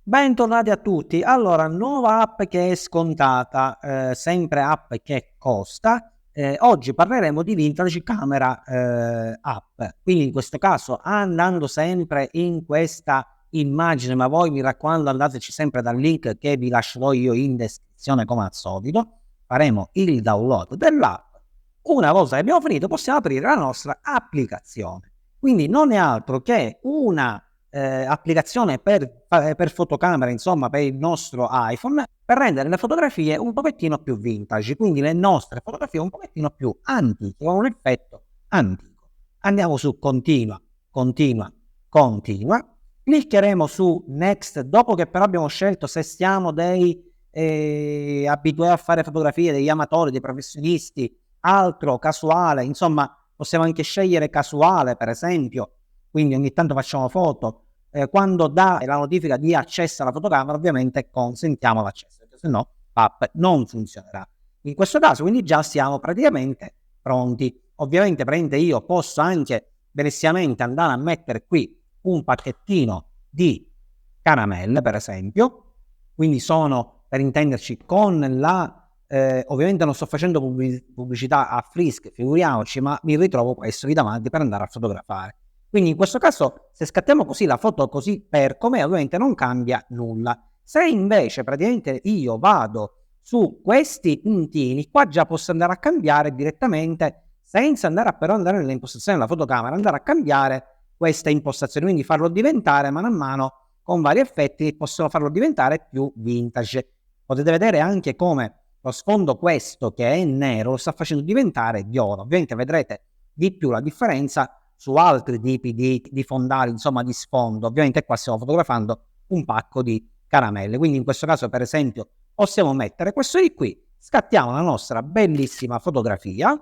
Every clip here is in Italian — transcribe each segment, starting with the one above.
Bentornati a tutti. Allora, nuova app che è scontata, sempre app che costa. Oggi parleremo di Vintage Camera app. Quindi in questo caso, andando sempre in questa immagine, ma voi mi raccomando andateci sempre dal link che vi lascerò io in descrizione come al solito, faremo il download dell'app. Una volta che abbiamo finito possiamo aprire la nostra applicazione. Quindi non è altro che una applicazione per fotocamera, insomma per il nostro iPhone, per rendere le fotografie un pochettino più vintage, quindi le nostre fotografie un pochettino più antiche, con un effetto antico. Andiamo su continua, continua, continua, cliccheremo su next, dopo che però abbiamo scelto se siamo dei abituati a fare fotografie, degli amatori, dei professionisti, altro, casuale, insomma possiamo anche scegliere casuale per esempio, quindi ogni tanto facciamo foto, quando dà la notifica di accesso alla fotocamera ovviamente consentiamo l'accesso, perché se no l'app non funzionerà. In questo caso quindi già siamo praticamente pronti. Ovviamente io posso anche benessimamente andare a mettere qui un pacchettino di caramelle per esempio, quindi sono per intenderci con la ovviamente non sto facendo pubblicità a Frisk, figuriamoci, ma mi ritrovo questo lì davanti per andare a fotografare. Quindi in questo caso, se scattiamo così la foto così per com'è, ovviamente non cambia nulla. Se invece praticamente io vado su questi puntini, qua già posso andare a cambiare direttamente, senza andare a però andare nelle impostazioni della fotocamera, andare a cambiare questa impostazione, quindi farlo diventare mano a mano con vari effetti, possono farlo diventare più vintage. Potete vedere anche come lo sfondo questo che è nero lo sta facendo diventare viola. Ovviamente vedrete di più la differenza su altri tipi di fondali, insomma di sfondo. Ovviamente qua stiamo fotografando un pacco di caramelle, quindi in questo caso per esempio possiamo mettere questo di qui, scattiamo la nostra bellissima fotografia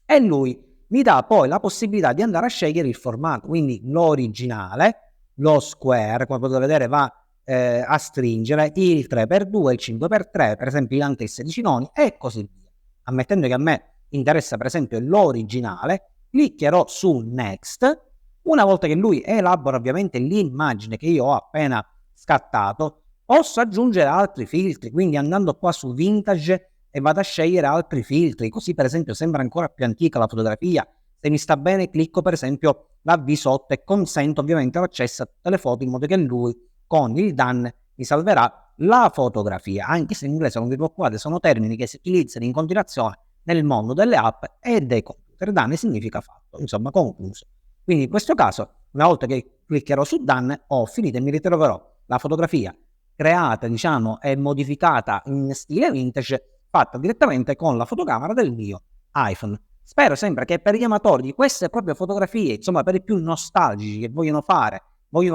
e lui mi dà poi la possibilità di andare a scegliere il formato, quindi l'originale, lo square, come potete vedere va a stringere, il 3x2, il 5x3, per esempio anche il 16 noni e così via. Ammettendo che a me interessa per esempio l'originale, cliccherò su next. Una volta che lui elabora ovviamente l'immagine che io ho appena scattato, posso aggiungere altri filtri, quindi andando qua su vintage e vado a scegliere altri filtri, così per esempio sembra ancora più antica la fotografia. Se mi sta bene clicco per esempio l'avviso e consento ovviamente l'accesso a tutte le foto in modo che lui con il done mi salverà la fotografia, anche se in inglese non vi preoccupate, sono termini che si utilizzano in continuazione nel mondo delle app e dei computer. Done significa fatto, insomma concluso. Quindi in questo caso, una volta che cliccherò su done, ho finito e mi ritroverò la fotografia creata, diciamo, e modificata in stile vintage, fatta direttamente con la fotocamera del mio iPhone. Spero sempre che per gli amatori di queste proprie fotografie, insomma per i più nostalgici che vogliono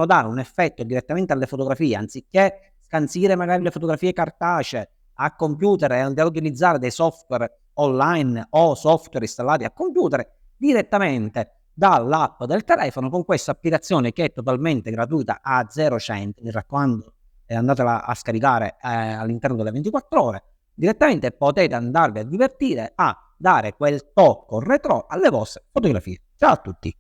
dare un effetto direttamente alle fotografie, anziché scanzire magari le fotografie cartacee a computer e andare a utilizzare dei software online o software installati a computer, direttamente dall'app del telefono con questa applicazione che è totalmente gratuita a 0 centi, mi raccomando andatela a scaricare all'interno delle 24 ore, direttamente potete andarvi a divertire a dare quel tocco retro alle vostre fotografie. Ciao a tutti!